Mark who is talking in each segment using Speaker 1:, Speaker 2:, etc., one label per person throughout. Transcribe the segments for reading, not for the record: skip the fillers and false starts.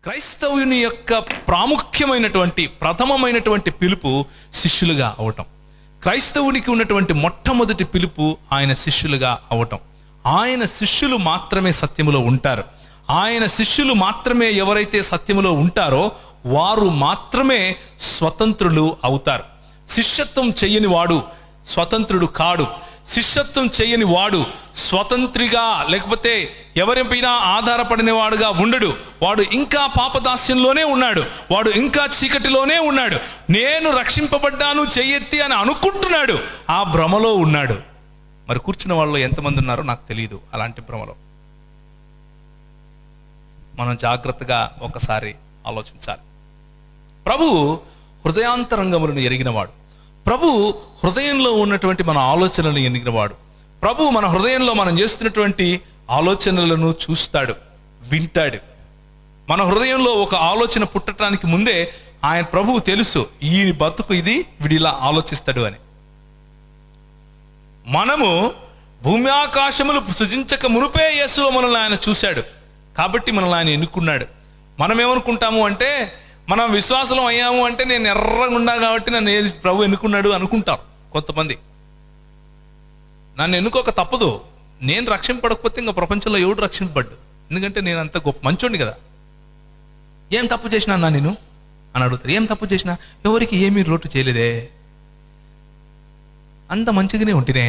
Speaker 1: క్రైస్తవుని యొక్క ప్రాముఖ్యమైనటువంటి ప్రథమమైనటువంటి పిలుపు శిష్యులుగా అవటం. క్రైస్తవునికి ఉన్నటువంటి మొట్టమొదటి పిలుపు ఆయన శిష్యులుగా అవటం. ఆయన శిష్యులు మాత్రమే సత్యములో ఉంటారు. ఆయన శిష్యులు మాత్రమే ఎవరైతే సత్యములో ఉంటారో వారు మాత్రమే స్వతంత్రులు అవుతారు. శిష్యత్వం చెయ్యని వాడు స్వతంత్రుడు కాడు. శిష్యత్వం చేయని వాడు స్వతంత్రిగా లేకపోతే ఎవరిపైనా ఆధారపడిన వాడుగా ఉండడు. వాడు ఇంకా పాపదాస్యంలోనే ఉన్నాడు. వాడు ఇంకా చీకటిలోనే ఉన్నాడు. నేను రక్షింపబడ్డాను చెయ్యెత్తి అని అనుకుంటున్నాడు. ఆ భ్రమలో ఉన్నాడు. మరి కూర్చున్న వాళ్ళు ఎంతమంది ఉన్నారో నాకు తెలియదు. అలాంటి భ్రమలో మనం జాగ్రత్తగా ఒకసారి ఆలోచించాలి. ప్రభు హృదయాంతరంగములను ఎరిగినవాడు. ప్రభు హృదయంలో ఉన్నటువంటి మన ఆలోచనలను ఎరిగినవాడు. ప్రభు మన హృదయంలో మనం చేస్తున్నటువంటి ఆలోచనలను చూస్తాడు, వింటాడు. మన హృదయంలో ఒక ఆలోచన పుట్టడానికి ముందే ఆయన ప్రభువు తెలుసు, ఈ బతుకు ఇది, వీడిలా ఆలోచిస్తాడు అని. మనము భూమి ఆకాశములు సృజించక మునుపే యేసు మనల్ని ఆయన చూశాడు కాబట్టి మనల్ని ఆయన ఎన్నుకున్నాడు. మనం ఏమనుకుంటాము అంటే, మనం విశ్వాసం అయ్యాము అంటే నేను ఎర్రగా ఉన్నా కాబట్టి నన్ను ప్రభు ఎన్నుకున్నాడు అనుకుంటాం కొంతమంది. నన్ను ఎన్నుకోక తప్పదు. నేను రక్షింపడకపోతే ఇంకా ప్రపంచంలో ఎవడు రక్షింపబడ్డు? ఎందుకంటే నేను అంత గొప్ప మంచోడిని కదా. ఏం తప్పు చేసినా నా నేను అని అడుగుతారు. ఏం తప్పు చేసినా? ఎవరికి ఏమీ లోటు చేయలేదే, అంత మంచిగానే ఉంటేనే.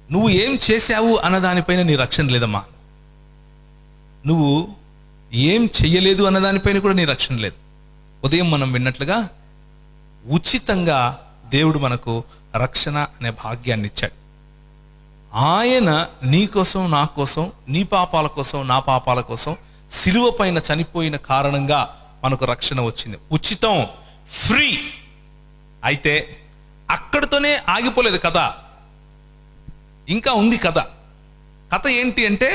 Speaker 1: నువ్వు ఏం చేశావు అన్న దానిపైన నీ రక్షణ లేదమ్మా. నువ్వు ఏం చెయ్యలేదు అన్నదానిపైన కూడా నీ రక్షణ లేదు. ఉదయం మనం విన్నట్లుగా ఉచితంగా దేవుడు మనకు రక్షణ అనే భాగ్యాన్ని ఇచ్చాడు. ఆయన నీ కోసం, నా కోసం, నీ పాపాల కోసం, నా పాపాల కోసం సిలువ పైన చనిపోయిన కారణంగా మనకు రక్షణ వచ్చింది. ఉచితం, ఫ్రీ. అయితే అక్కడితోనే ఆగిపోలేదు కథ, ఇంకా ఉంది కథ. కథ ఏంటి అంటే,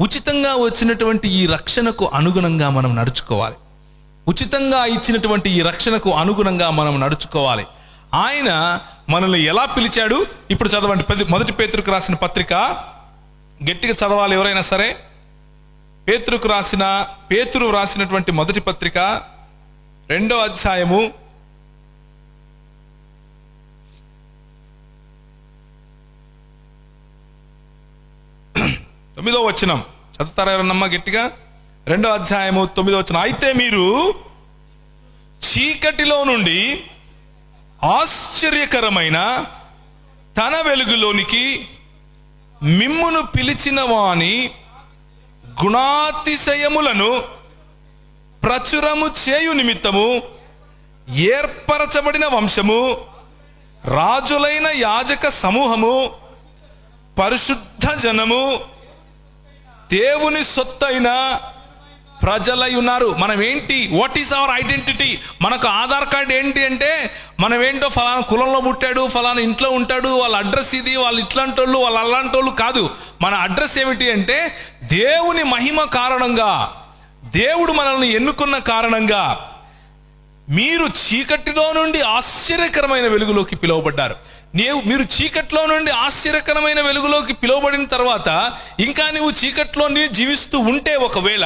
Speaker 1: ఉచితంగా వచ్చినటువంటి ఈ రక్షణకు అనుగుణంగా మనం నడుచుకోవాలి. ఉచితంగా ఇచ్చినటువంటి ఈ రక్షణకు అనుగుణంగా మనం నడుచుకోవాలి. ఆయన మనల్ని ఎలా పిలిచాడు ఇప్పుడు చదవండి. మొదటి పేతురుకు రాసిన పత్రిక గట్టిగా చదవాలి ఎవరైనా సరే. పేతురు రాసినటువంటి మొదటి పత్రిక 2వ అధ్యాయము 9వ వచనం చదువుతారా ఎవరన్నమ్మా గట్టిగా? 2వ అధ్యాయము 9వ వచనం. అయితే మీరు చీకటిలో నుండి ఆశ్చర్యకరమైన తన వెలుగులోనికి మిమ్మును పిలిచిన వాని గుణాతిశయములను ప్రచురము చేయు నిమిత్తము ఏర్పరచబడిన వంశము, రాజులైన యాజక సమూహము, పరిశుద్ధ జనము, దేవుని సొత్తైన ప్రజలై ఉన్నారు. మనం ఏంటి? What is our identity? మనకు ఆధార్ కార్డ్ ఏంటి అంటే, మనం ఏంటో ఫలానా కులంలో పుట్టాడు, ఫలానా ఇంట్లో ఉంటాడు, వాళ్ళ అడ్రస్ ఇది, వాళ్ళు ఇట్లాంటి వాళ్ళు, వాళ్ళు అలాంటి వాళ్ళు కాదు. మన అడ్రస్ ఏమిటి అంటే, దేవుని మహిమ కారణంగా, దేవుడు మనల్ని ఎన్నుకున్న కారణంగా మీరు చీకటిలో నుండి ఆశ్చర్యకరమైన వెలుగులోకి పిలువబడ్డారు. మీరు చీకట్లో నుండి ఆశ్చర్యకరమైన వెలుగులోకి పిలువబడిన తర్వాత ఇంకా నువ్వు చీకట్లోని జీవిస్తూ ఉంటే ఒకవేళ,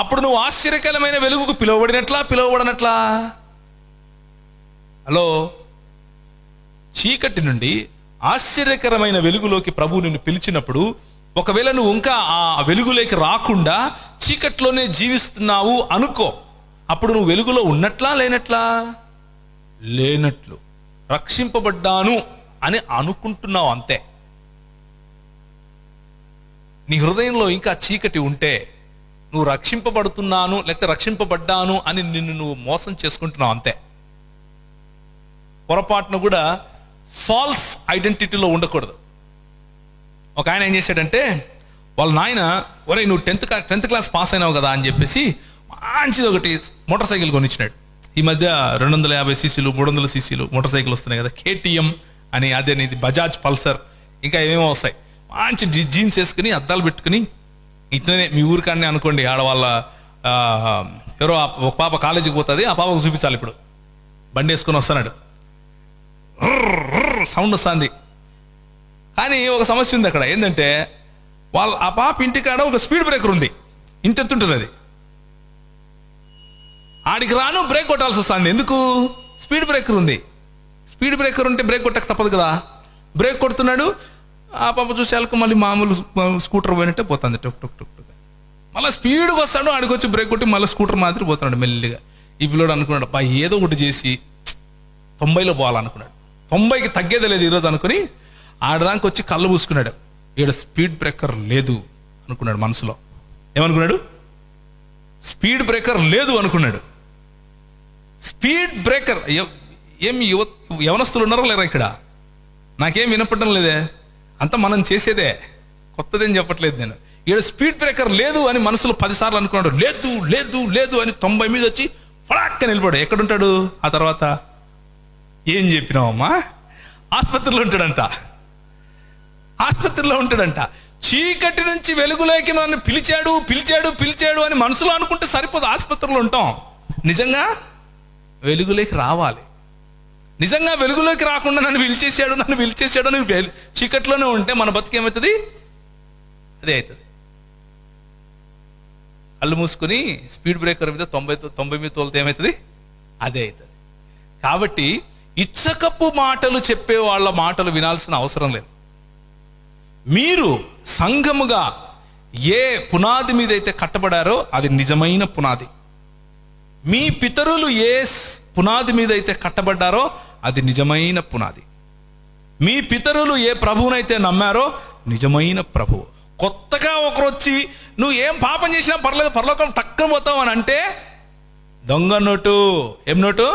Speaker 1: అప్పుడు నువ్వు ఆశ్చర్యకరమైన వెలుగుకు పిలువబడనట్లా? హలో, చీకటి నుండి ఆశ్చర్యకరమైన వెలుగులోకి ప్రభువు నిన్ను పిలిచినప్పుడు ఒకవేళ నువ్వు ఇంకా ఆ వెలుగులోకి రాకుండా చీకట్లోనే జీవిస్తున్నావు అనుకో, అప్పుడు నువ్వు వెలుగులో ఉన్నట్లా లేనట్లు. రక్షింపబడ్డాను అని అనుకుంటున్నావు అంతే. నీ హృదయంలో ఇంకా చీకటి ఉంటే నువ్వు రక్షింపబడుతున్నాను లేకపోతే రక్షింపబడ్డాను అని నిన్ను నువ్వు మోసం చేసుకుంటున్నావు అంతే. పొరపాటును కూడా ఫాల్స్ ఐడెంటిటీలో ఉండకూడదు. ఒక ఆయన ఏం చేశాడంటే, వాళ్ళ నాయన, ఒరే నువ్వు 10th క్లాస్ పాస్ అయినావు కదా అని చెప్పేసి మంచిది ఒకటి మోటార్ సైకిల్ కొనిచ్చినాడు. ఈ మధ్య 250 cc 300 cc మోటార్ సైకిల్ వస్తున్నాయి కదా, KTM అని, అదే ఇది బజాజ్ పల్సర్, ఇంకా ఏమేమో వస్తాయి. మంచి జీన్స్ వేసుకుని అద్దాలు పెట్టుకుని ఇట్లనే మీ ఊరికాడనే అనుకోండి, ఆడవాళ్ళ ఎవరో ఒక పాప కాలేజీకి పోతుంది, ఆ పాపకు చూపించాలి. ఇప్పుడు బండి వేసుకొని వస్తున్నాడు, సౌండ్ వస్తుంది. కానీ ఒక సమస్య ఉంది అక్కడ. ఏంటంటే ఆ పాప ఇంటికాడ ఒక స్పీడ్ బ్రేకర్ ఉంది. ఇంతెత్తుంటుంది అది. ఆడికి రాను బ్రేక్ కొట్టాల్సి వస్తుంది. ఎందుకు? స్పీడ్ బ్రేకర్ ఉంది. స్పీడ్ బ్రేకర్ ఉంటే బ్రేక్ కొట్టక తప్పదు కదా. బ్రేక్ కొడుతున్నాడు, ఆ పాప చూసేళ్ళకు మళ్ళీ మామూలు స్కూటర్ పోయినట్టే పోతుంది, టుక్ టుక్ టుక్ టుక్. మళ్ళీ స్పీడ్గా వస్తాడు, ఆడికి వచ్చి బ్రేక్ కొట్టి మళ్ళీ స్కూటర్ మాదిరి పోతున్నాడు మెల్లిగా. ఈ పిల్లోడు అనుకున్నాడు, అబ్బా ఏదో ఒకటి చేసి 90లో పోవాలనుకున్నాడు. 90కి తగ్గేదే లేదు ఈరోజు అనుకుని ఆడదానికి వచ్చి కళ్ళు పూసుకున్నాడు. ఈడ స్పీడ్ బ్రేకర్ లేదు అనుకున్నాడు మనసులో. ఏమనుకున్నాడు? స్పీడ్ బ్రేకర్ లేదు అనుకున్నాడు. స్పీడ్ బ్రేకర్ ఏం యవనస్తులు ఉన్నారో లేరా ఇక్కడ? నాకేం వినపడడం లేదే, అంతా మనం చేసేదే, కొత్తదేం చెప్పట్లేదు నేను. ఈడ స్పీడ్ బ్రేకర్ లేదు అని మనసులో 10 సార్లు అనుకున్నాడు. లేదు లేదు లేదు అని 90 మీద వచ్చి ఫడాక్క నిలబడు. ఎక్కడుంటాడు ఆ తర్వాత? ఏం చెప్పినావమ్మా? ఆసుపత్రిలో ఉంటాడంట. ఆసుపత్రిలో ఉంటాడంట. చీకటి నుంచి వెలుగులోకి నన్ను పిలిచాడు పిలిచాడు పిలిచాడు అని మనసులో అనుకుంటే సరిపోదు. ఆసుపత్రిలో ఉంటాం. నిజంగా వెలుగులోకి రావాలి. నిజంగా వెలుగులోకి రాకుండా నన్ను పిలిచేసాడు అని చీకట్లోనే ఉంటే మన బతికేమవుతుంది? అదే అవుతుంది. కళ్ళు మూసుకుని స్పీడ్ బ్రేకర్ మీద 90 మీద తోలితే ఏమవుతుంది? అదే అవుతుంది. కాబట్టి ఇచ్చకపు మాటలు చెప్పే వాళ్ళ మాటలు వినాల్సిన అవసరం లేదు. మీరు సంఘముగా ఏ పునాది మీద అయితే కట్టబడారో అది నిజమైన పునాది. మీ పితరులు ఏ పునాది మీద అయితే కట్టబడ్డారో అది నిజమైన పునాది. మీ పితరులు ఏ ప్రభువునైతే నమ్మారో నిజమైన ప్రభువు. కొత్తగా ఒకరు వచ్చి నువ్వు ఏం పాపం చేసినా పర్లేదు, పరలోకం టక్కన పోతావు అని అంటే దొంగ నోటు. ఏం నోటు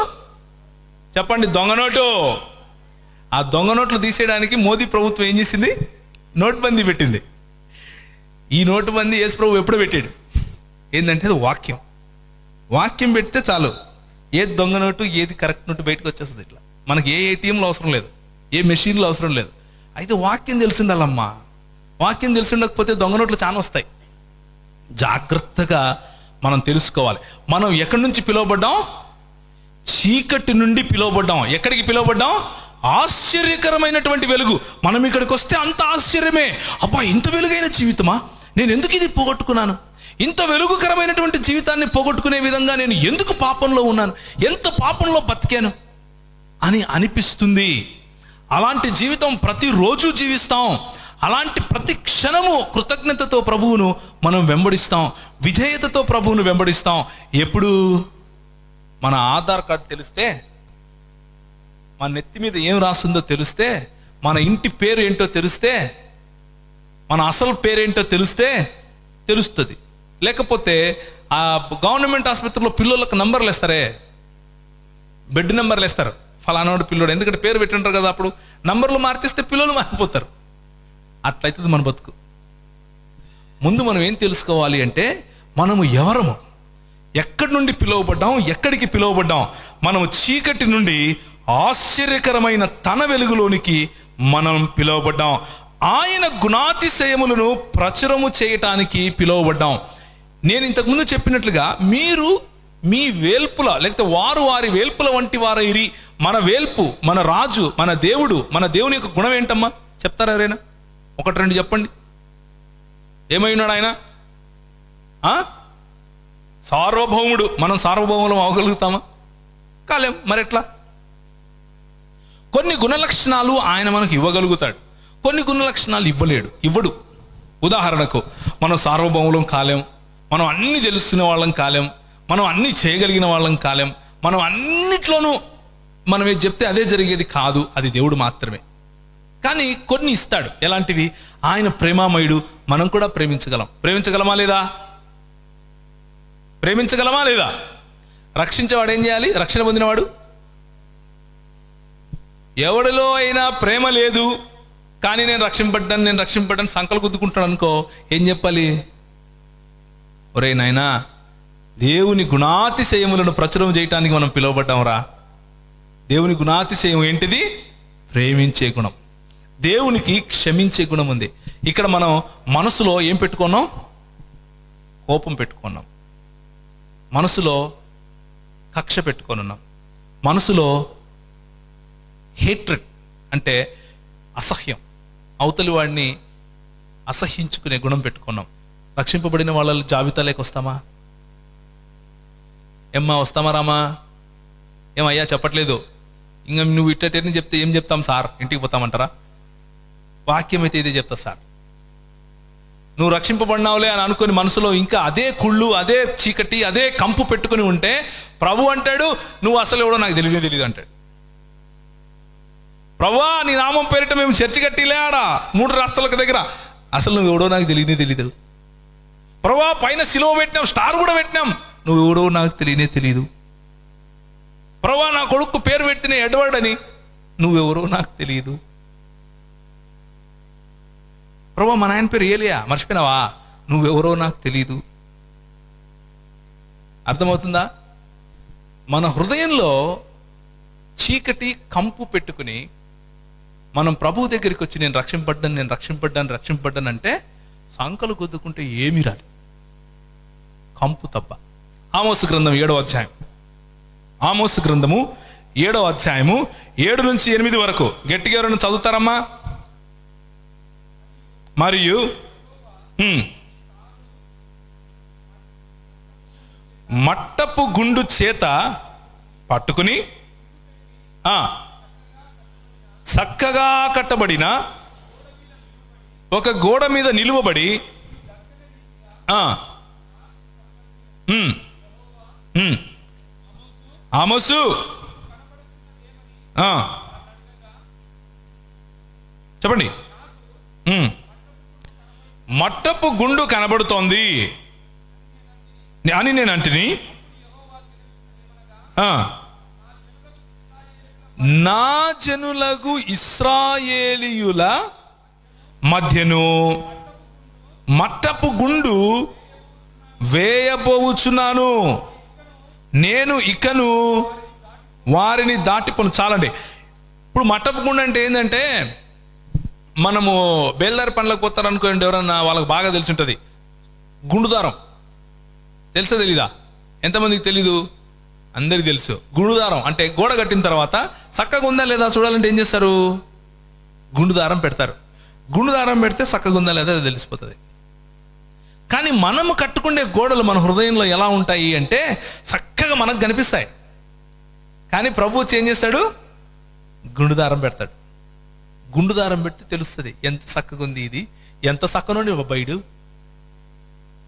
Speaker 1: చెప్పండి? దొంగ నోటు. ఆ దొంగ నోట్లు తీసేయడానికి మోదీ ప్రభుత్వం ఏం చేసింది? నోట్బందీ పెట్టింది. ఈ నోటుబందీ యేసు ప్రభు ఎప్పుడు పెట్టాడు? ఏంటంటే అది వాక్యం. వాక్యం పెడితే చాలు, ఏది దొంగ నోటు ఏది కరెక్ట్ నోటు బయటకు వచ్చేస్తుంది. ఇట్లా మనకి ఏ ఏటీఎంలో అవసరం లేదు, ఏ మెషిన్లో అవసరం లేదు. అయితే వాక్యం తెలిసిండాలమ్మా. వాక్యం తెలిసిండకపోతే దొంగ నోట్లు చాలా వస్తాయి. జాగ్రత్తగా మనం తెలుసుకోవాలి. మనం ఎక్కడి నుంచి పిలువబడ్డాం? చీకటి నుండి పిలువబడ్డాం. ఎక్కడికి పిలువబడ్డాం? ఆశ్చర్యకరమైనటువంటి వెలుగు. మనం ఇక్కడికి వస్తే అంత ఆశ్చర్యమే. అబ్బా ఇంత వెలుగైన జీవితమా, నేను ఎందుకు ఇది పోగొట్టుకున్నాను? ఇంత వెలుగుకరమైనటువంటి జీవితాన్ని పోగొట్టుకునే విధంగా నేను ఎందుకు పాపంలో ఉన్నాను, ఎంత పాపంలో బతికాను అని అనిపిస్తుంది. అలాంటి జీవితం ప్రతిరోజు జీవిస్తాం. అలాంటి ప్రతి క్షణము కృతజ్ఞతతో ప్రభువును మనం వెంబడిస్తాం, విధేయతతో ప్రభువును వెంబడిస్తాం. ఎప్పుడు? మన ఆధార్ కార్డు తెలిస్తే, మన నెత్తి మీద ఏం రాస్తుందో తెలిస్తే, మన ఇంటి పేరు ఏంటో తెలిస్తే, మన అసలు పేరేంటో తెలిస్తే తెలుస్తుంది. లేకపోతే ఆ గవర్నమెంట్ ఆసుపత్రిలో పిల్లలకు నంబర్లు వేస్తారే, బెడ్ నెంబర్లు వేస్తారు, ఫలానాడు పిల్లోడు. ఎందుకంటే పేరు పెట్టింటారు కదా, అప్పుడు నంబర్లు మార్చేస్తే పిల్లలు మారిపోతారు. అట్లయితుంది మన బతుకు. ముందు మనం ఏం తెలుసుకోవాలి అంటే మనము ఎవరము, ఎక్కడి నుండి పిలువబడ్డాం, ఎక్కడికి పిలువబడ్డాం. మనము చీకటి నుండి ఆశ్చర్యకరమైన తన వెలుగులోనికి మనం పిలువబడ్డాం. ఆయన గుణాతిశయములను ప్రచురము చేయటానికి పిలువబడ్డాం. నేను ఇంతకుముందు చెప్పినట్లుగా మీరు మీ వేల్పుల, లేకపోతే వారు వారి వేల్పుల వంటి వారైరి. మన వేల్పు, మన రాజు, మన దేవుడు, మన దేవుని యొక్క గుణం ఏంటమ్మా చెప్తారా ఎవరైనా? 1-2 చెప్పండి. ఏమై ఉన్నాడు ఆయన? సార్వభౌముడు. మనం సార్వభౌములం అవ్వగలుగుతామా? కాలేం. మరి ఎట్లా? కొన్ని గుణలక్షణాలు ఆయన మనకు ఇవ్వగలుగుతాడు, కొన్ని గుణలక్షణాలు ఇవ్వడు. ఉదాహరణకు మనం సార్వభౌములం కాలేం, మనం అన్ని తెలుసుకునే వాళ్ళం కాలేం, మనం అన్ని చేయగలిగిన వాళ్ళం కాలేం, మనం అన్నిట్లోనూ మనం ఏది చెప్తే అదే జరిగేది కాదు. అది దేవుడు మాత్రమే. కానీ కొన్ని ఇస్తాడు. ఎలాంటివి? ఆయన ప్రేమామయుడు. మనం కూడా ప్రేమించగలమా లేదా? ప్రేమించగలమా లేదా? రక్షించేవాడు ఏం చేయాలి? రక్షణ పొందినవాడు ఎవడిలో అయినా ప్రేమ లేదు, కానీ నేను రక్షింపడ్డాను సంకలు గుద్దుకుంటాను అనుకో, ఏం చెప్పాలి? ఒరే నాయనా, దేవుని గుణాతిశయములను ప్రచురం చేయటానికి మనం పిలువబడ్డాంరా. దేవుని గుణాతిశయం ఏంటిది? ప్రేమించే గుణం. దేవునికి క్షమించే గుణం ఉంది. ఇక్కడ మనం మనసులో ఏం పెట్టుకున్నాం? కోపం పెట్టుకున్నాం. మనసులో కక్ష పెట్టుకొని ఉన్నాం. మనసులో హేట్రెడ్ అంటే అసహ్యం, అవతలి వాడిని అసహ్యించుకునే గుణం పెట్టుకున్నాం. రక్షింపబడిన వాళ్ళ జాబితాలోకి వస్తామా? ఏమ్మా వస్తామా రామా? ఏమయ్యా చెప్పట్లేదు, ఇంకా నువ్వు ఇట్టని చెప్తే ఏం చెప్తాం సార్, ఇంటికి పోతామంటారా? వాక్యం అయితే ఇదే చెప్తా సార్. నువ్వు రక్షింపబడినావులే అని అనుకుని మనసులో ఇంకా అదే కుళ్ళు, అదే చీకటి, అదే కంపు పెట్టుకుని ఉంటే ప్రభు అంటాడు, నువ్వు అసలు ఎవడో నాకు తెలియదు అంటాడు. ప్రభువా నీ నామం పేరిట మేము చర్చి కట్టిలే ఆడ 3 రాష్ట్రాలకు దగ్గర, అసలు నువ్వు ఎవడో నాకు తెలియదు. ప్రభువా పైన సిలువ పెట్టినాం, స్టార్ కూడా పెట్టినాం, నువ్వు ఎవడో నాకు తెలియదు. ప్రభువా నా కొడుకు పేరు పెట్టిన ఎడ్వర్డ్ అని, నువ్వెవరో నాకు తెలియదు. ప్రభువా మా నాయన పేరు ఏలియా, మర్చిపోయినావా, నువ్వెవరో నాకు తెలియదు. అర్థమవుతుందా? మన హృదయంలో చీకటి కంపు పెట్టుకుని మనం ప్రభు దగ్గరికి వచ్చి నేను రక్షింపడ్డాను అంటే సంకలు గుద్దుకుంటే ఏమీ రాదు, కంపు తప్ప. ఆమోసు గ్రంథం 7వ అధ్యాయం, ఆమోసు గ్రంథము 7వ అధ్యాయము 7 నుంచి 8 వరకు గట్టిగా ఎవరైనా చదువుతారమ్మా? మరియు మట్టపు గుండు చేత పట్టుకుని చక్కగా కట్టబడిన ఒక గోడ మీద నిలువబడి ఆమోసు చెప్పండి. మట్టపు గుండు కనబడుతోంది అని నేను అంటిని, నా జనులకు ఇశ్రాయేలీయుల మధ్యను మట్టపు గుండు వేయబోచున్నాను, నేను ఇకను వారిని దాటిపోను. చాలండి. ఇప్పుడు మట్టపు గుండు అంటే ఏంటంటే, మనము బేల్దారి పనులకు పోతారనుకోండి, ఎవరన్నా వాళ్ళకి బాగా తెలిసి ఉంటుంది. గుండు దారం తెలుసా తెలీదా? ఎంతమందికి తెలీదు? అందరికి తెలుసు. గుండు దారం అంటే గోడ కట్టిన తర్వాత చక్కగా ఉందా లేదా చూడాలంటే ఏం చేస్తారు? గుండు దారం పెడతారు. గుండు దారం పెడితే చక్కగా ఉందా లేదా అది తెలిసిపోతుంది. కానీ మనము కట్టుకునే గోడలు మన హృదయంలో ఎలా ఉంటాయి అంటే చక్కగా మనకు కనిపిస్తాయి. కానీ ప్రభు వచ్చి ఏం చేస్తాడు? గుండు దారం పెడతాడు. గుండు దారం పెడితే తెలుస్తుంది ఎంత చక్కగా ఉంది, ఇది ఎంత చక్కనోని బయడు,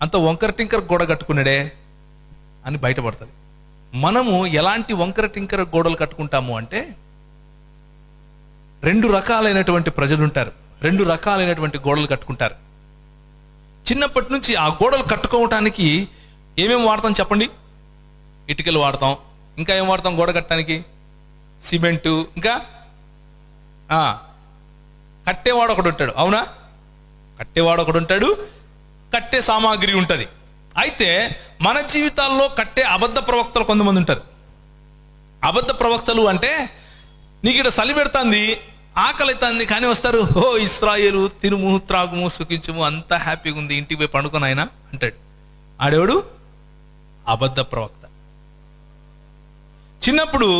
Speaker 1: అంత వంకర టింకర గోడ కట్టుకున్నాడే అని బయటపడుతుంది. మనము ఎలాంటి వంకర టింకర గోడలు కట్టుకుంటాము అంటే, 2 రకాలైనటువంటి ప్రజలు ఉంటారు, 2 రకాలైనటువంటి గోడలు కట్టుకుంటారు. చిన్నప్పటి నుంచి ఆ గోడలు కట్టుకోవటానికి ఏమేమి వాడతాం చెప్పండి? ఇటుకలు వాడతాం, ఇంకా ఏం వాడతాం గోడ కట్టడానికి? సిమెంటు, ఇంకా కట్టేవాడు ఒకడు ఉంటాడు. అవునా? కట్టేవాడు ఒకడు ఉంటాడు, కట్టే సామాగ్రి ఉంటుంది. అయితే మన జీవితాల్లో కట్టే అబద్ధ ప్రవక్తలు కొంతమంది ఉంటారు. అబద్ధ ప్రవక్తలు అంటే, నీకు ఇక్కడ చలి పెడుతుంది, ఆకలి అవుతుంది, కానీ వస్తారు, ఓ ఇశ్రాయేలు తినుము త్రాగుము సుఖించుము, అంతా హ్యాపీగా ఉంది, ఇంటికి పోయి పండుకొని ఆయన అంటాడు. ఆడేవాడు అబద్ధ ప్రవక్త. చిన్నప్పుడు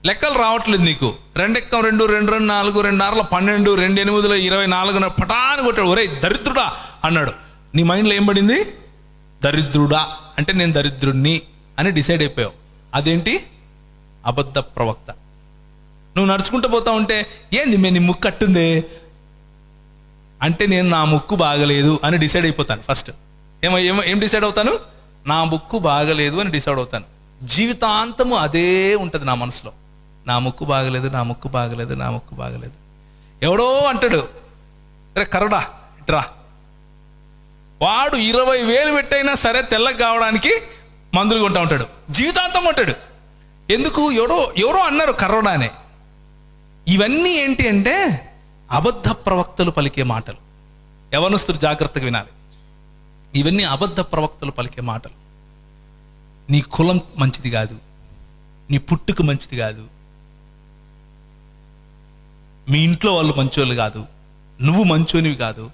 Speaker 1: లెక్కలు రావట్లేదు నీకు, 2 ఎక్కం 2, 2 2 4, 2 6 12, 2 8 24 పటాని కొట్టాడు. ఒరే దరిద్రుడా అన్నాడు. నీ మైండ్లో ఏం పడింది? దరిద్రుడా అంటే నేను దరిద్రుణ్ణి అని డిసైడ్ అయిపోయావు. అదేంటి? అబద్ధ ప్రవక్త. నువ్వు నడుచుకుంటూ పోతా ఉంటే, ఏంది నీ ముక్కు కట్టుందే అంటే, నేను నా ముక్కు బాగలేదు అని డిసైడ్ అయిపోతాను. ఫస్ట్ ఏం డిసైడ్ అవుతాను? నా ముక్కు బాగలేదు అని డిసైడ్ అవుతాను. జీవితాంతము అదే ఉంటుంది నా మనసులో, నా ముక్కు బాగలేదు, నా ముక్కు బాగలేదు, నా ముక్కు బాగలేదు. ఎవడో అంటాడు, రే కరుడా ఇట్రా, వాడు 20,000 పెట్టైనా సరే తెల్లగా కావడానికి మందులు కొంటా ఉంటాడు, జీవితాంతం ఉంటాడు. ఎందుకు? ఎవరో అన్నారు కర్రోడా అనే. ఇవన్నీ ఏంటి అంటే అబద్ధ ప్రవక్తలు పలికే మాటలు. యవనస్తులు జాగ్రత్తగా వినాలి. ఇవన్నీ అబద్ధ ప్రవక్తలు పలికే మాటలు. నీ కులం మంచిది కాదు, నీ పుట్టుక మంచిది కాదు, మీ ఇంట్లో వాళ్ళు మంచోళ్ళు కాదు, నువ్వు మంచోనివి కాదు,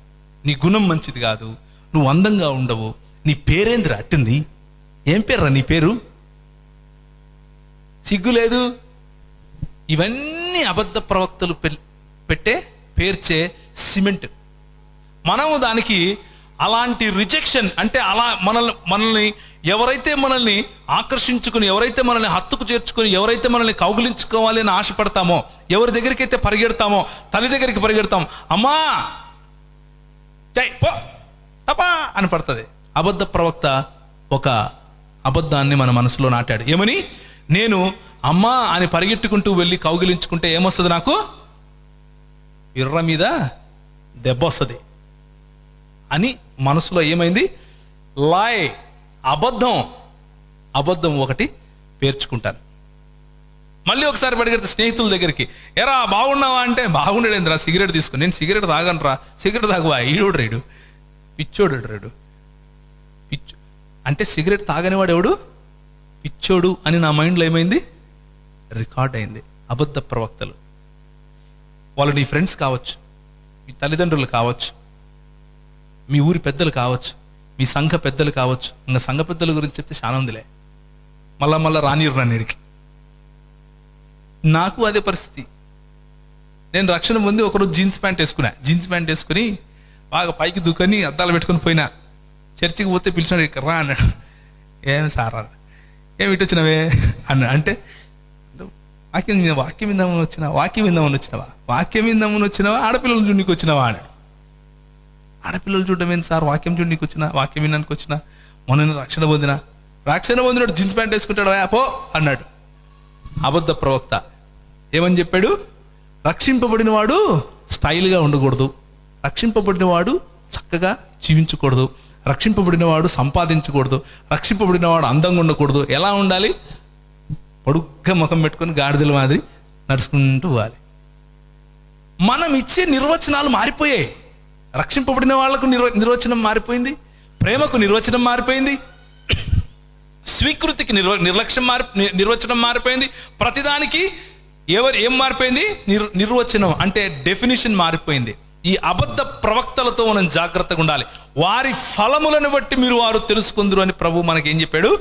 Speaker 1: నీ గుణం మంచిది కాదు, నువ్వు అందంగా ఉండవు, నీ పేరేంద్ర అట్టింది, ఏం పేర్రా నీ పేరు, సిగ్గు లేదు. ఇవన్నీ అబద్ధ ప్రవక్తలు పేర్చే సిమెంట్. మనము దానికి అలాంటి రిజెక్షన్, అంటే అలా మనల్ని ఎవరైతే మనల్ని ఆకర్షించుకుని, ఎవరైతే మనల్ని హత్తుకు చేర్చుకుని, ఎవరైతే మనల్ని కౌగిలించుకోవాలి అని ఆశపడతామో, ఎవరి దగ్గరికి అయితే పరిగెడతామో, తల్లి దగ్గరికి పరిగెడతాం, అమ్మా జై పో తపా అని పడుతుంది. అబద్ధ ప్రవక్త ఒక అబద్ధాన్ని మన మనసులో నాటాడు. ఏమని? నేను అమ్మా అని పరిగెట్టుకుంటూ వెళ్ళి కౌగిలించుకుంటే ఏమొస్తుంది? నాకు ఇర్ర మీద దెబ్బ వస్తుంది అని మనసులో ఏమైంది? లాయ్, అబద్ధం ఒకటి పేర్చుకుంటాను. మళ్ళీ ఒకసారి పరిగెడితే స్నేహితుల దగ్గరికి, ఎరా బాగున్నావా అంటే, బాగుండేంద్రా సిగరెట్ తీసుకుని. నేను సిగరెట్ తాగనరా. సిగరెట్ తాగువా? ఈడోడు రేడు, పిచ్చోడు రేడు. అంటే సిగరెట్ తాగనివాడు ఎవడు? పిచ్చోడు అని నా మైండ్లో ఏమైంది? రికార్డ్ అయింది. అబద్ధ ప్రవక్తలు. వాళ్ళు నీ ఫ్రెండ్స్ కావచ్చు, మీ తల్లిదండ్రులు కావచ్చు, మీ ఊరి పెద్దలు కావచ్చు, మీ సంఘ పెద్దలు కావచ్చు. ఇంకా సంఘ పెద్దల గురించి చెప్తే చాలా ఉందిలే, మళ్ళా రానిరు నన్నిడికి. నాకు అదే పరిస్థితి. నేను రక్షణ పొంది ఒకరోజు జీన్స్ ప్యాంట్ వేసుకుని బాగా పైకి దుఃఖని అద్దాలు పెట్టుకుని పోయినా. చర్చికి పోతే పిలిచినాడు, ఇక్కడ రా అన్నాడు. ఏం సారా, ఏమి ఇటు వచ్చినవే అన్న. అంటే వాక్యం విందామని వచ్చినావా? వాక్యం విందామని వచ్చినావా? ఆడపిల్లలు చూడడానికి వచ్చినావా అన్నాడు. ఆడపిల్లలు చూడడం ఏంటి సార్? వాక్యం చూడడానికి వచ్చినా, వాక్యం వినడానికి వచ్చినా. మొన్న రక్షణ పొందినాడు జీన్స్ ప్యాంట్ వేసుకుంటాడు పో అన్నాడు. అబద్ధ ప్రవక్త ఏమని చెప్పాడు? రక్షింపబడిన వాడు స్టైల్గా ఉండకూడదు, రక్షింపబడిన వాడు చక్కగా జీవించకూడదు, రక్షింపబడిన వాడు సంపాదించకూడదు, రక్షింపబడిన వాడు అందంగా ఉండకూడదు. ఎలా ఉండాలి? పొడుగ్గా ముఖం పెట్టుకొని గాడిదల మాదిరి నడుచుకుంటూ పోవాలి. మనం ఇచ్చే నిర్వచనాలు మారిపోయాయి. రక్షింపబడిన వాళ్లకు నిర్వచనం మారిపోయింది, ప్రేమకు నిర్వచనం మారిపోయింది, స్వీకృతికి నిర్వచనం మారిపోయింది. ప్రతిదానికి ఏం మారిపోయింది? నిర్వచనం అంటే డెఫినిషన్ మారిపోయింది. ఈ అబద్ధ ప్రవక్తలతో మనం జాగ్రత్తగా ఉండాలి. వారి ఫలములను బట్టి మీరు వారు తెలుసుకుందరు అని ప్రభు మనకి ఏం చెప్పాడు?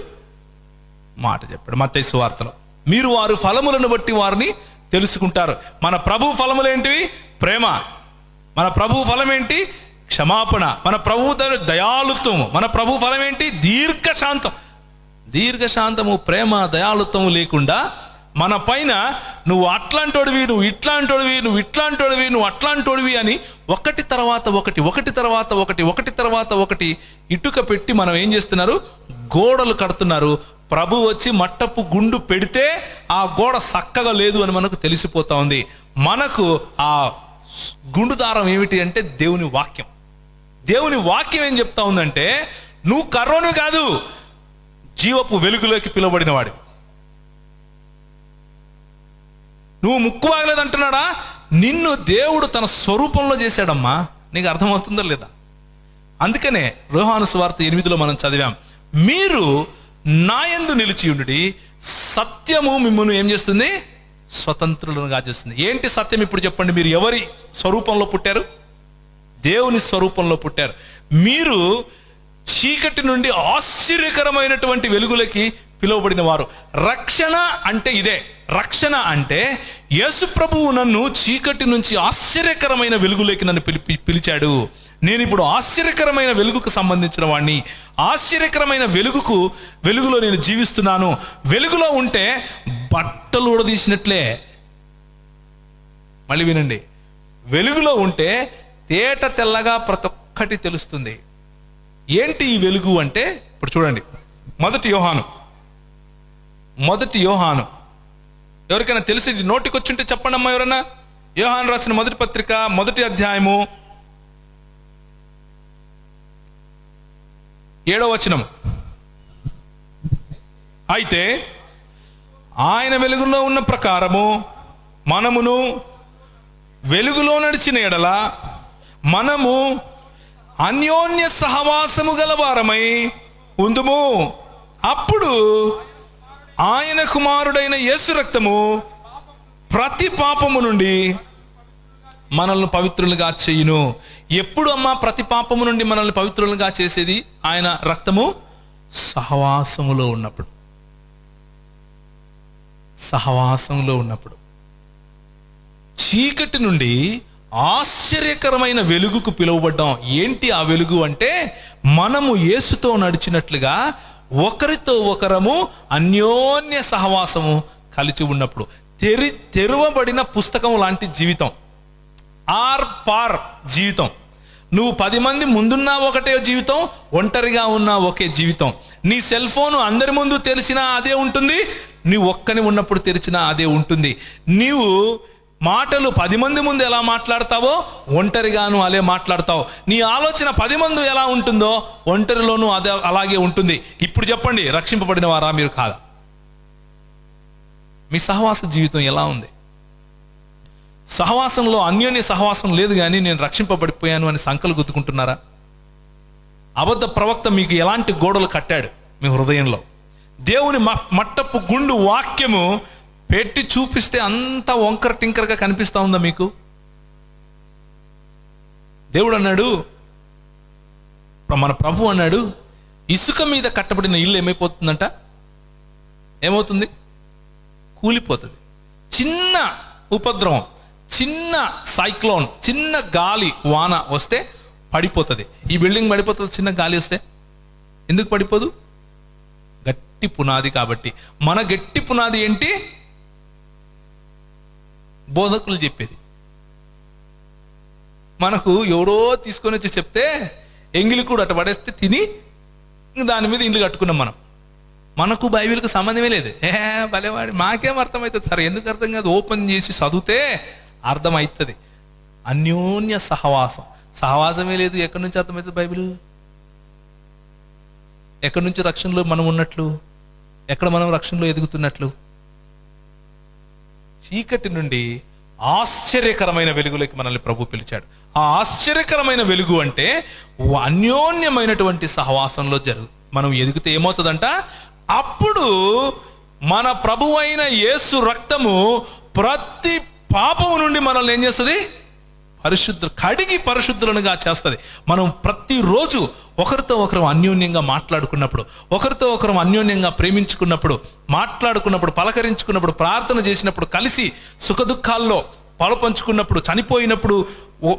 Speaker 1: మాట చెప్పాడు మత్తయి సువార్తలో. మీరు వారు ఫలములను బట్టి వారిని తెలుసుకుంటారు. మన ప్రభు ఫలములు ఏంటివి? ప్రేమ. మన ప్రభు ఫలం ఏంటి? క్షమాపణ. మన ప్రభు దయాళుత్వము. మన ప్రభు ఫలం ఏంటి? దీర్ఘశాంతము, ప్రేమ, దయాళుత్వము లేకుండా మన పైన నువ్వు అట్లాంటోడివి, నువ్వు ఇట్లాంటోడివి, నువ్వు ఇట్లాంటోడివి, నువ్వు అట్లాంటోడివి అని ఒకటి తర్వాత ఒకటి ఇటుక పెట్టి మనం ఏం చేస్తున్నారు? గోడలు కడుతున్నారు. ప్రభు వచ్చి మట్టపు గుండు పెడితే ఆ గోడ చక్కగా లేదు అని మనకు తెలిసిపోతా ఉంది. మనకు ఆ గుండు దారం ఏమిటి అంటే దేవుని వాక్యం. దేవుని వాక్యం ఏం చెప్తా ఉందంటే, నువ్వు కర్రోను కాదు, జీవపు వెలుగులోకి పిలువబడిన వాడు. నువ్వు ముక్కు వాగలేదు అంటున్నాడా? నిన్ను దేవుడు తన స్వరూపంలో చేశాడమ్మా. నీకు అర్థమవుతుందో లేదా? అందుకనే యోహాను సువార్త 8లో మనం చదివాం, మీరు నా యందు నిలిచి ఉండుడి, సత్యము మిమ్మల్ని ఏం చేస్తుంది? స్వతంత్రులుగా చేస్తుంది. ఏంటి సత్యం? ఇప్పుడు చెప్పండి. మీరు ఎవరి స్వరూపంలో పుట్టారు? దేవుని స్వరూపంలో పుట్టారు. మీరు చీకటి నుండి ఆశ్చర్యకరమైనటువంటి వెలుగులకి పిలువబడిన వారు. రక్షణ అంటే ఇదే. రక్షణ అంటే యేసు ప్రభువు నన్ను చీకటి నుంచి ఆశ్చర్యకరమైన వెలుగులోకి నన్ను పిలిచాడు. నేను ఇప్పుడు ఆశ్చర్యకరమైన వెలుగుకు సంబంధించిన వాడిని. ఆశ్చర్యకరమైన వెలుగులో నేను జీవిస్తున్నాను. వెలుగులో ఉంటే బట్టలు ఊడదీసినట్లే. మళ్ళీ వినండి, వెలుగులో ఉంటే తేట తెల్లగా ప్రతి ఒక్కటి తెలుస్తుంది. ఏంటి ఈ వెలుగు అంటే? ఇప్పుడు చూడండి, మొదటి యోహాను ఎవరికైనా తెలిసి ఇది నోటికొచ్చుంటే చెప్పండి అమ్మా ఎవరన్నా. యోహాను రాసిన మొదటి పత్రిక 1వ అధ్యాయము 7వ వచనం. అయితే ఆయన వెలుగులో ఉన్న ప్రకారము మనమును వెలుగులో నడిచిన ఎడల మనము అన్యోన్య సహవాసము గలవారమై ఉందుము. అప్పుడు ఆయన కుమారుడైన యేసు రక్తము ప్రతి పాపము నుండి మనల్ని పవిత్రులుగా చేయును. ఎప్పుడు అమ్మా ప్రతి పాపము నుండి మనల్ని పవిత్రులుగా చేసేది? ఆయన రక్తము సహవాసములో ఉన్నప్పుడు. చీకటి నుండి ఆశ్చర్యకరమైన వెలుగుకు పిలువబడ్డాం. ఏంటి ఆ వెలుగు అంటే, మనము యేసుతో నడిచినట్లుగా ఒకరితో ఒకరము అన్యోన్య సహవాసము కలిసి ఉన్నప్పుడు తెరవబడిన పుస్తకం లాంటి జీవితం, పార్ జీవితం. నువ్వు 10 మంది ముందున్నా ఒకటే జీవితం, ఒంటరిగా ఉన్నా ఒకే జీవితం. నీ సెల్ ఫోన్ అందరి ముందు తెరిచినా అదే ఉంటుంది, నీవు ఒక్కని ఉన్నప్పుడు తెరిచినా అదే ఉంటుంది. నీవు మాటలు 10 మంది ముందు ఎలా మాట్లాడతావో ఒంటరిగాను అలా మాట్లాడతావు. నీ ఆలోచన 10 మంది ఎలా ఉంటుందో ఒంటరిలోనూ అదే అలాగే ఉంటుంది. ఇప్పుడు చెప్పండి, రక్షింపబడిన వారా మీరు కాదా? మీ సహవాస జీవితం ఎలా ఉంది? సహవాసంలో అన్యోన్య సహవాసం లేదు, కానీ నేను రక్షింపబడిపోయాను అని సంకలు గుద్దుకుంటున్నారా? అబద్ధ ప్రవక్త మీకు ఎలాంటి గోడలు కట్టాడు మీ హృదయంలో? దేవుని మట్టపు గుండు వాక్యము పెట్టి చూపిస్తే అంత వంకర టింకరగా కనిపిస్తా ఉందా మీకు? దేవుడు అన్నాడు, మన ప్రభు అన్నాడు, ఇసుక మీద కట్టబడిన ఇల్లు ఏమైపోతుందంట? ఏమవుతుంది? కూలిపోతుంది. చిన్న ఉపద్రవం, చిన్న సైక్లోన్, చిన్న గాలి వాన వస్తే పడిపోతుంది. ఈ బిల్డింగ్ పడిపోతుంది చిన్న గాలి వస్తే. ఎందుకు పడిపోదు? గట్టి పునాది కాబట్టి. మన గట్టి పునాది ఏంటి? బోధకులు చెప్పేది. మనకు ఎవరో తీసుకొని వచ్చి చెప్తే ఎంగిలి కూడా అటు పడేస్తే తిని దాని మీద ఇల్లు కట్టుకున్నాం మనం. మనకు బైబిల్కి సంబంధమే లేదు. భలేవాడి, మాకేం అర్థమవుతుంది సార్? ఎందుకు అర్థం కాదు? ఓపెన్ చేసి చదివితే అర్థమవుతుంది. అన్యోన్య సహవాసం, సహవాసమే లేదు. ఎక్కడి నుంచి అర్థమవుతుంది బైబిల్? ఎక్కడి నుంచి రక్షణలో మనం ఉన్నట్లు? ఎక్కడ మనం రక్షణలో ఎదుగుతున్నట్లు? చీకటి నుండి ఆశ్చర్యకరమైన వెలుగులోకి మనల్ని ప్రభు పిలిచాడు. ఆ ఆశ్చర్యకరమైన వెలుగు అంటే అన్యోన్యమైనటువంటి సహవాసంలో మనం ఎదిగితే ఏమవుతుందంట? అప్పుడు మన ప్రభువైన యేసు రక్తము ప్రతి పాపము నుండి మనల్ని ఏం చేస్తుంది? కడిగి పరిశుద్ధులనుగా చేస్తుంది. మనం ప్రతిరోజు ఒకరితో ఒకరు అన్యోన్యంగా మాట్లాడుకున్నప్పుడు, ఒకరితో ఒకరు అన్యోన్యంగా ప్రేమించుకున్నప్పుడు, మాట్లాడుకున్నప్పుడు, పలకరించుకున్నప్పుడు, ప్రార్థన చేసినప్పుడు, కలిసి సుఖదుఖాల్లో పాలుపంచుకున్నప్పుడు, చనిపోయినప్పుడు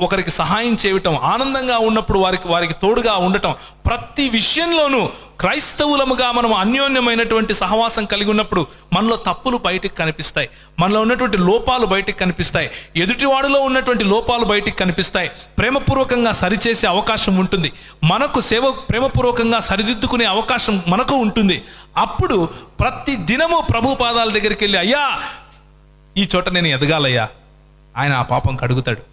Speaker 1: ఒకరికి సహాయం చేయటం, ఆనందంగా ఉన్నప్పుడు వారికి తోడుగా ఉండటం, ప్రతి విషయంలోనూ క్రైస్తవులముగా మనం అన్యోన్యమైనటువంటి సహవాసం కలిగి ఉన్నప్పుడు మనలో తప్పులు బయటికి కనిపిస్తాయి, మనలో ఉన్నటువంటి లోపాలు బయటికి కనిపిస్తాయి, ఎదుటివాడిలో ఉన్నటువంటి లోపాలు బయటికి కనిపిస్తాయి. ప్రేమపూర్వకంగా సరిచేసే అవకాశం ఉంటుంది, మనకు సేవ ప్రేమపూర్వకంగా సరిదిద్దుకునే అవకాశం మనకు ఉంటుంది. అప్పుడు ప్రతి దినము ప్రభు పాదాల దగ్గరికి వెళ్ళి, అయ్యా ఈ చోట నేను ఎదగాలయ్యా, ఆయన ఆ పాపం కడుగుతాడు.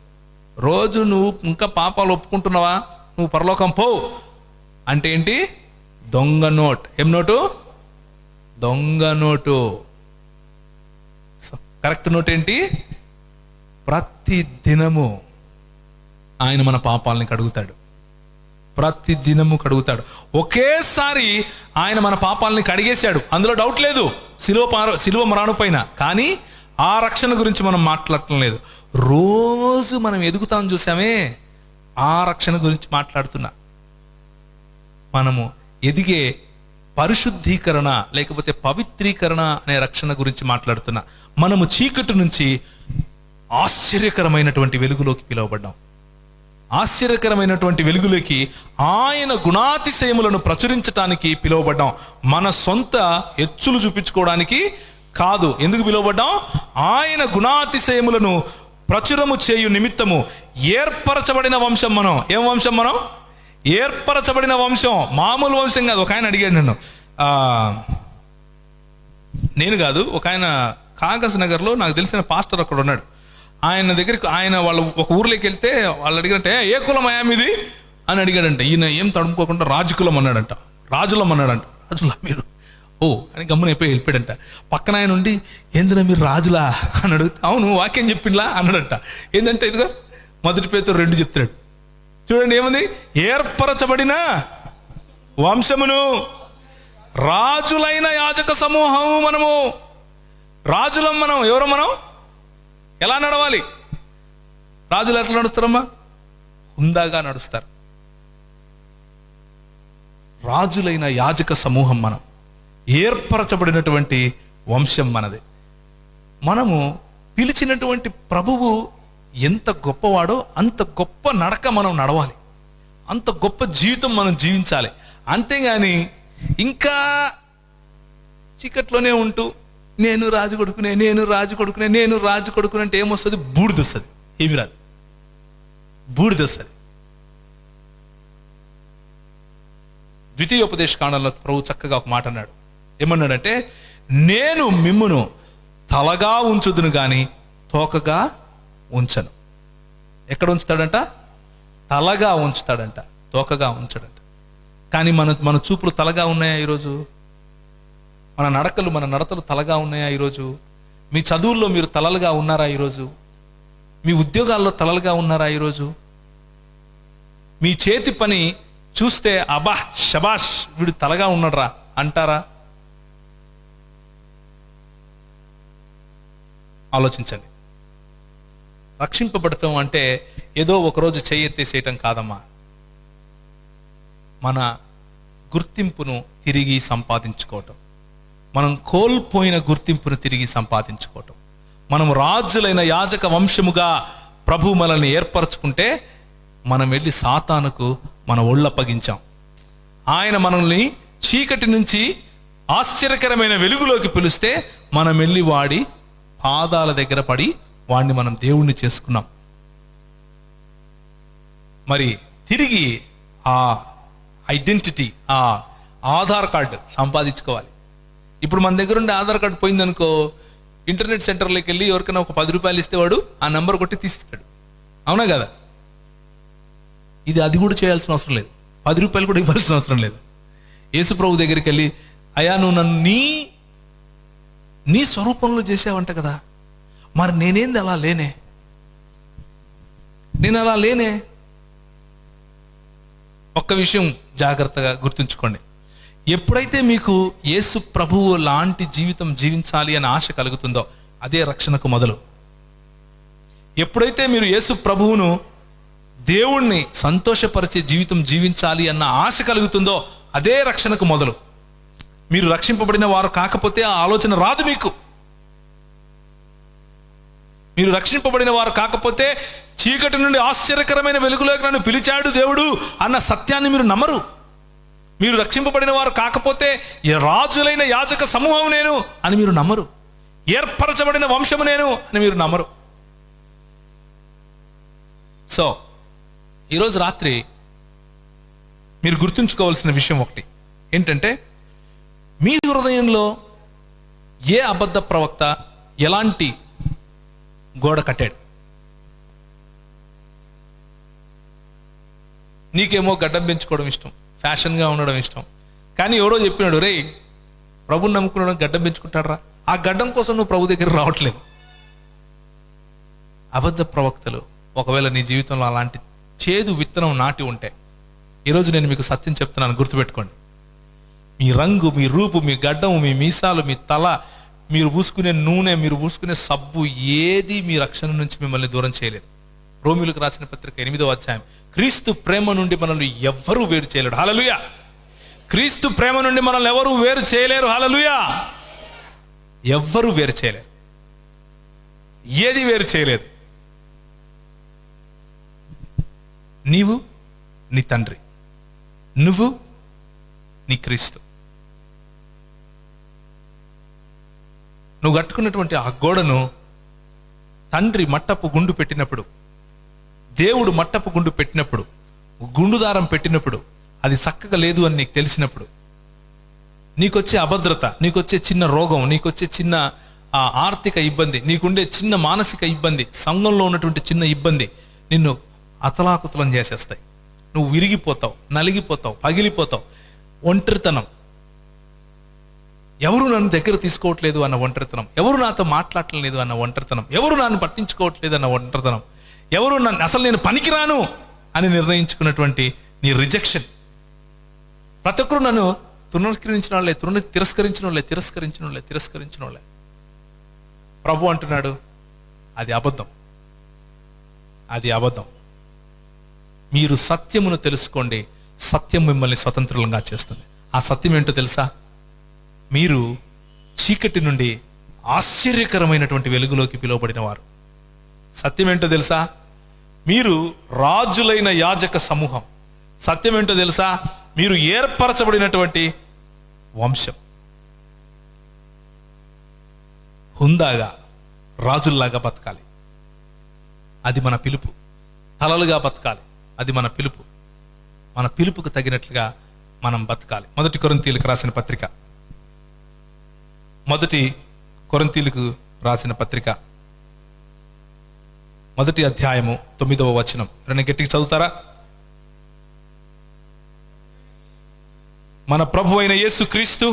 Speaker 1: రోజు నువ్వు ఇంకా పాపాలు ఒప్పుకుంటున్నావా? నువ్వు పరలోకం పోవు అంటే ఏంటి? దొంగ నోట్. ఏం నోటు? దొంగ నోటు. కరెక్ట్ నోట్ ఏంటి? ప్రతి దినము ఆయన మన పాపాలని కడుగుతాడు. ప్రతి దినము కడుగుతాడు. ఒకేసారి ఆయన మన పాపాలని కడిగేశాడు, అందులో డౌట్ లేదు, సిలువ మరణం పైన. కానీ ఆ రక్షణ గురించి మనం మాట్లాడటం లేదు. రోజు మనం ఎదుగుతాం చూసామే, ఆ రక్షణ గురించి మాట్లాడుతున్నా. మనము ఎదిగే పరిశుద్ధీకరణ లేకపోతే పవిత్రీకరణ అనే రక్షణ గురించి మాట్లాడుతున్నా. మనము చీకటి నుంచి ఆశ్చర్యకరమైనటువంటి వెలుగులోకి పిలువబడ్డాం. ఆశ్చర్యకరమైనటువంటి వెలుగులోకి ఆయన గుణాతిశయములను ప్రచురించటానికి పిలువబడ్డాం. మన సొంత ఎచ్చులు చూపించుకోవడానికి కాదు. ఎందుకు పిలువబడ్డాం? ఆయన గుణాతిశయములను ప్రచురము చేయు నిమిత్తము ఏర్పరచబడిన వంశం మనం. ఏం వంశం మనం? ఏర్పరచబడిన వంశం. మామూలు వంశం కాదు. ఒక ఆయన అడిగాడు నన్ను, నేను కాదు, ఒక ఆయన కాగజ్ నగర్లో నాకు తెలిసిన పాస్టర్ అక్కడ ఉన్నాడు. ఆయన దగ్గరికి వాళ్ళు ఒక ఊర్లోకి వెళ్తే వాళ్ళు అడిగారంటే, ఏ కులం అయ్యా మీది అని అడిగాడంట. ఈయన ఏం తడుముకోకుండా రాజుకులం అన్నాడంట. రాజులం అన్నాడంట. రాజులా మీరు? ఓ అని గమ్మున అయిపోయి వెళ్ళిపోయాడంట. పక్కన ఆయన ఉండి, ఏందిరా మీరు రాజులా అని అడిగితే, అవును వాక్యం చెప్పిండ్లా అన్నాడంట. ఏంటంటే ఇదిగో 1 పేతురు 2 చెప్తాడు. చూడండి ఏముంది? ఏర్పరచబడిన వంశమును, రాజులైన యాజక సమూహము. మనము రాజులం. మనం ఎవరో? మనం ఎలా నడవాలి? రాజులు ఎట్లా నడుస్తారమ్మా? హుందాగా నడుస్తారు. రాజులైన యాజక సమూహం మనం, ఏర్పరచబడినటువంటి వంశం మనది. మనము పిలిచినటువంటి ప్రభువు ఎంత గొప్పవాడో అంత గొప్ప నడక మనం నడవాలి, అంత గొప్ప జీవితం మనం జీవించాలి. అంతేగాని ఇంకా చీకట్లోనే ఉంటూ నేను రాజు కొడుకునే అంటే ఏమొస్తుంది? బూడిదొస్తుంది. ఏమి రాదు, బూడిదొస్తుంది. ద్వితీయోపదేశ కాండంలో ప్రభు చక్కగా ఒక మాట అన్నాడు. ఏమన్నాడంటే, నేను మిమ్మును తలగా ఉంచుదును గాని తోకగా ఉంచను. ఎక్కడ ఉంచుతాడంట? తలగా ఉంచుతాడంట, తోకగా ఉంచడంట. కానీ మన చూపులు తలగా ఉన్నాయా ఈరోజు? మన నడతలు తలగా ఉన్నాయా ఈరోజు? మీ చదువుల్లో మీరు తలలుగా ఉన్నారా ఈరోజు? మీ ఉద్యోగాల్లో తలలుగా ఉన్నారా ఈరోజు? మీ చేతి పని చూస్తే అబ్బా శబాష్ వీడు తలగా ఉన్నాడ్రా అంటారా? ఆలోచించండి. రక్షింపబడటం అంటే ఏదో ఒకరోజు చెయ్యెత్తేసేయటం కాదమ్మా. మన గుర్తింపును తిరిగి సంపాదించుకోవటం, మనం కోల్పోయిన గుర్తింపును తిరిగి సంపాదించుకోవటం. మనం రాజులైన యాజక వంశముగా ప్రభు మనల్ని ఏర్పరచుకుంటే మనం వెళ్ళి సాతానుకు మన ఒళ్ళప్పగించాం. ఆయన మనల్ని చీకటి నుంచి ఆశ్చర్యకరమైన వెలుగులోకి పిలిస్తే మనం వెళ్ళి వాడి పాదాల దగ్గర పడి వాడిని మనం దేవుణ్ణి చేసుకున్నాం. మరి తిరిగి ఆ ఐడెంటిటీ, ఆ ఆధార్ కార్డు సంపాదించుకోవాలి. ఇప్పుడు మన దగ్గర ఉండే ఆధార్ కార్డు పోయిందనుకో, ఇంటర్నెట్ సెంటర్లోకి వెళ్ళి ఎవరికైనా ఒక 10 రూపాయలు ఇస్తే వాడు ఆ నెంబర్ కొట్టి తీసిస్తాడు. అవునా కదా? అది కూడా చేయాల్సిన అవసరం లేదు, 10 రూపాయలు కూడా ఇవ్వాల్సిన అవసరం లేదు. యేసు ప్రభు దగ్గరికి వెళ్ళి, అయ్యా నువ్వు నన్ను నీ స్వరూపంలో చేసావంట కదా, మరి నేనేంది అలా లేనే, నేను అలా లేనే. ఒక్క విషయం జాగ్రత్తగా గుర్తుంచుకోండి. ఎప్పుడైతే మీకు యేసు ప్రభువు లాంటి జీవితం జీవించాలి అనే ఆశ కలుగుతుందో అదే రక్షణకు మొదలు. ఎప్పుడైతే మీరు యేసు ప్రభువును, దేవుణ్ణి సంతోషపరిచే జీవితం జీవించాలి అన్న ఆశ కలుగుతుందో అదే రక్షణకు మొదలు. మీరు రక్షింపబడిన వారు కాకపోతే ఆ ఆలోచన రాదు మీకు. మీరు రక్షింపబడిన వారు కాకపోతే చీకటి నుండి ఆశ్చర్యకరమైన వెలుగులోకి నన్ను పిలిచాడు దేవుడు అన్న సత్యాన్ని మీరు నమ్మరు. మీరు రక్షింపబడిన వారు కాకపోతే రాజులైన యాజక సమూహం నేను అని మీరు నమ్మరు. ఏర్పరచబడిన వంశము నేను అని మీరు నమ్మరు. సో ఈరోజు రాత్రి మీరు గుర్తుంచుకోవాల్సిన విషయం ఒకటి ఏంటంటే, మీ హృదయంలో ఏ అబద్ధ ప్రవక్త ఎలాంటి గోడ కట్టాడు? నీకేమో గడ్డం పెంచుకోవడం ఇష్టం, ఫ్యాషన్గా ఉండడం ఇష్టం. కానీ ఎవరో చెప్పినాడు, రే ప్రభుని నమ్ముకున్నాడు గడ్డం పెంచుకుంటాడరా, ఆ గడ్డం కోసం నువ్వు ప్రభు దగ్గర రావట్లేదు. అబద్ధ ప్రవక్తలు ఒకవేళ నీ జీవితంలో అలాంటి చేదు విత్తనం నాటి ఉంటే, ఈరోజు నేను మీకు సత్యం చెప్తున్నాను, గుర్తుపెట్టుకోండి. మీ రంగు, మీ రూపు, మీ గడ్డం, మీ మీసాలు, మీ తల, మీరు పూసుకునే నూనె, మీరు పూసుకునే సబ్బు ఏది మీ రక్షణ నుంచి మిమ్మల్ని దూరం చేయలేదు. రోమిలకు రాసిన పత్రిక 8వ అధ్యాయం, క్రీస్తు ప్రేమ నుండి మనల్ని ఎవ్వరూ వేరు చేయలేడు. హల్లెలూయా. క్రీస్తు ప్రేమ నుండి మనల్ని ఎవరు వేరు చేయలేరు. హల్లెలూయా. ఎవ్వరూ వేరు చేయలేరు, ఏది వేరు చేయలేదు. నీవు నీ తండ్రి, నువ్వు నీ క్రీస్తు. నువ్వు కట్టుకున్నటువంటి ఆ గోడను తండ్రి మట్టపు గుండు పెట్టినప్పుడు, దేవుడు మట్టపు గుండు పెట్టినప్పుడు, గుండు దారం పెట్టినప్పుడు అది చక్కగా లేదు అని నీకు తెలిసినప్పుడు, నీకొచ్చే అభద్రత, నీకొచ్చే చిన్న రోగం, నీకొచ్చే చిన్న ఆర్థిక ఇబ్బంది, నీకుండే చిన్న మానసిక ఇబ్బంది, సంఘంలో ఉన్నటువంటి చిన్న ఇబ్బంది నిన్ను అతలాకుతలం చేసేస్తాయి. నువ్వు విరిగిపోతావు, నలిగిపోతావు, పగిలిపోతావు. ఒంటరితనం, ఎవరు నన్ను దగ్గర తీసుకోవట్లేదు అన్న ఒంటరితనం, ఎవరు నాతో మాట్లాడలేదు అన్న ఒంటరితనం, ఎవరు నన్ను పట్టించుకోవట్లేదు అన్న ఒంటరితనం, ఎవరు నన్ను అసలు నేను పనికిరాను అని నిర్ణయించుకున్నటువంటి నీ రిజెక్షన్. ప్రతి ఒక్కరు నన్ను తిరస్కరించిన వాళ్ళే. ప్రభు అంటున్నాడు, అది అబద్ధం, అది అబద్ధం. మీరు సత్యమును తెలుసుకోండి, సత్యం మిమ్మల్ని స్వతంత్రులంగా చేస్తుంది. ఆ సత్యం ఏంటో తెలుసా? మీరు చీకటి నుండి ఆశ్చర్యకరమైనటువంటి వెలుగులోకి పిలువబడిన వారు. సత్యం ఏంటో తెలుసా? మీరు రాజులైన యాజక సమూహం. సత్యం ఏంటో తెలుసా? మీరు ఏర్పరచబడినటువంటి వంశం. హుందాగా రాజుల్లాగా బతకాలి, అది మన పిలుపు. తలలుగా బతకాలి, అది మన పిలుపు. మన పిలుపుకు తగినట్లుగా మనం బతకాలి. 1 కొరింథీయులకు రాసిన పత్రిక, 1 కొరింథీయులకు రాసిన పత్రిక 1వ అధ్యాయము 9వ వచనం. రెండు గట్టిగా చదువుతారా? మన ప్రభు అయిన యేసుక్రీస్తు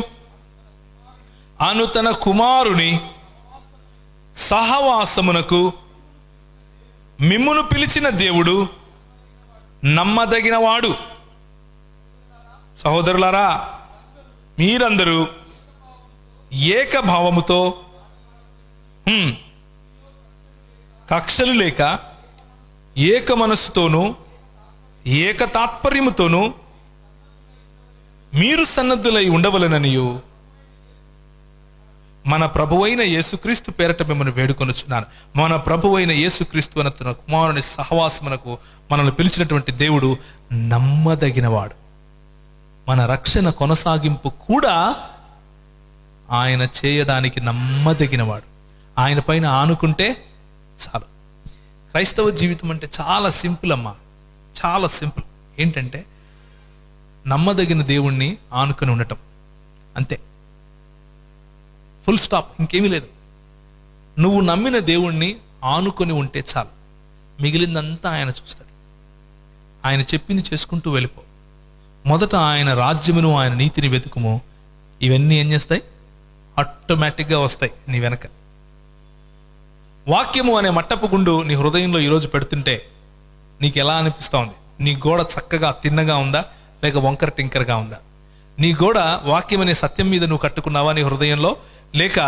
Speaker 1: అను తన కుమారుని సహవాసమునకు మిమ్మును పిలిచిన దేవుడు నమ్మదగినవాడు. సహోదరులారా, మీరందరూ ఏకభావముతో, కక్షలు లేక, ఏక మనస్సుతోనూ ఏక తాత్పర్యముతోనూ మీరు సన్నద్ధులై ఉండవలెననియు మన ప్రభువైన యేసుక్రీస్తు పేరట మిమ్మల్ని వేడుకొనుచున్నాను. మన ప్రభువైన యేసుక్రీస్తు అన్న తన కుమారుని సహవాసమునకు మనల్ని పిలిచినటువంటి దేవుడు నమ్మదగినవాడు. మన రక్షణ కొనసాగింపు కూడా ఆయన చేయడానికి నమ్మదగినవాడు. ఆయన పైన ఆనుకుంటే చాలు. క్రైస్తవ జీవితం అంటే చాలా సింపుల్ అమ్మా, చాలా సింపుల్. ఏంటంటే నమ్మదగిన దేవుణ్ణి ఆనుకుని ఉండటం, అంతే. ఫుల్ స్టాప్, ఇంకేమీ లేదు. నువ్వు నమ్మిన దేవుణ్ణి ఆనుకొని ఉంటే చాలు, మిగిలిందంతా ఆయన చూస్తాడు. ఆయన చెప్పింది చేసుకుంటూ వెళ్ళిపో. మొదట ఆయన రాజ్యమును ఆయన నీతిని వెతుకుము, ఇవన్నీ ఏం చేస్తాయి? ఆటోమేటిక్గా వస్తాయి నీ వెనక. వాక్యము అనే మట్టపు గుండు నీ హృదయంలో ఈరోజు పెడుతుంటే నీకు ఎలా అనిపిస్తూ ఉంది? నీ గోడ చక్కగా తిన్నగా ఉందా, లేక వంకర టింకరగా ఉందా? నీ గోడ వాక్యం అనే సత్యం మీద నువ్వు కట్టుకున్నావా నీ హృదయంలో, లేక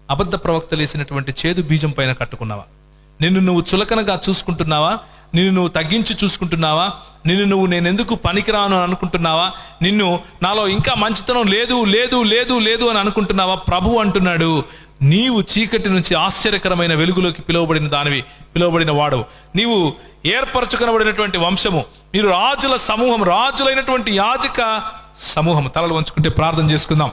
Speaker 1: అబద్ధ ప్రవక్తలు వేసినటువంటి చేదు బీజం పైన కట్టుకున్నావా? నిన్ను నువ్వు చులకనగా చూసుకుంటున్నావా? నిన్ను నువ్వు తగ్గించి చూసుకుంటున్నావా? నిన్ను నువ్వు నేనెందుకు పనికిరాను అని అనుకుంటున్నావా? నిన్ను నాలో ఇంకా మంచితనం లేదు లేదు లేదు లేదు అని అనుకుంటున్నావా? ప్రభు అంటున్నాడు, నీవు చీకటి నుంచి ఆశ్చర్యకరమైన వెలుగులోకి పిలువబడిన వాడు. నీవు ఏర్పరచుకొనబడినటువంటి వంశము, మీరు రాజుల సమూహం, రాజులైనటువంటి యాజక సమూహం. తలలు వంచుకుంటే ప్రార్థన చేసుకుందాం.